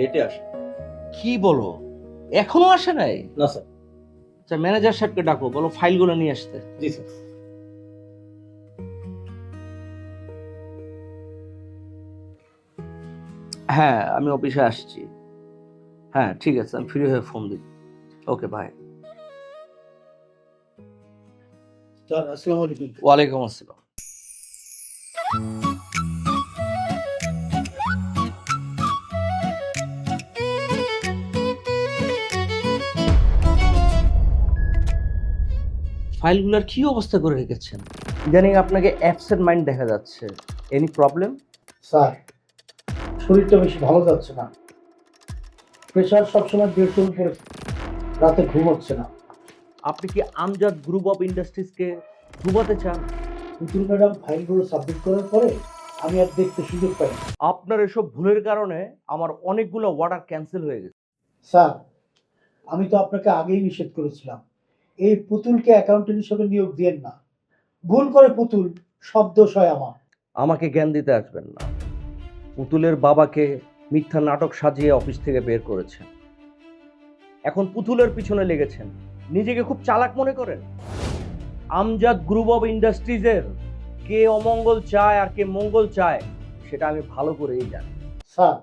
লেটে আসে। কি বলো, এখনো আসে নাই? না স্যার। আচ্ছা, ম্যানেজার সাহেবকে ডাকো, বলো ফাইলগুলো নিয়ে আসতে। জি স্যার। হ্যাঁ, আমি অফিসে আসছি। হ্যাঁ ঠিক আছে, আমি ফ্রি হয়ে ফোন দিই। Okay bye. স্যার আসসালামু আলাইকুম। ওয়ালাইকুম আসসালাম। ফাইলগুলোর কি অবস্থা করে রেখেছেন? ইদানিং আপনাকে অ্যাবসেন্ট মাইন্ড দেখা যাচ্ছে। Any problem? স্যার, শরীরটা বেশি ভালো যাচ্ছে না। প্রেশার সবসময় 150 উপরে, রাতে ঘুম হচ্ছে না। আপনি কি আমজাদ গ্রুপ অফ ইন্ডাস্ট্রিজকে ডুবাতে চান? পুতুল ম্যাডাম ফাইলগুলো সাবমিট করার পরে আমি আর দেখতে সুযোগ পাই না। আপনার এসব ভুলের কারণে আমার অনেকগুলো অর্ডার ক্যান্সেল হয়ে গেছে। স্যার, আমি তো আপনাকে আগেই নিষেধ করেছিলাম এই পুতুলকে অ্যাকাউন্টেন্ট হিসেবে নিয়োগ দিয়েন না। ভুল করে পুতুল, সব দোষ হয় আমার। আমাকে জ্ঞান দিতে আসবেন না। পুতুলের বাবাকে মিথ্যা নাটক সাজিয়ে অফিস থেকে বের করেছেন, এখন পুতুলের পিছনে লেগেছেন। নিজেকে খুব চালাক মনে করেন? আমজাদ গ্রুপ অফ ইন্ডাস্ট্রিজের কে অমঙ্গল চায় আর কে মঙ্গল চায় সেটা আমি ভালো করেই জানি। স্যার,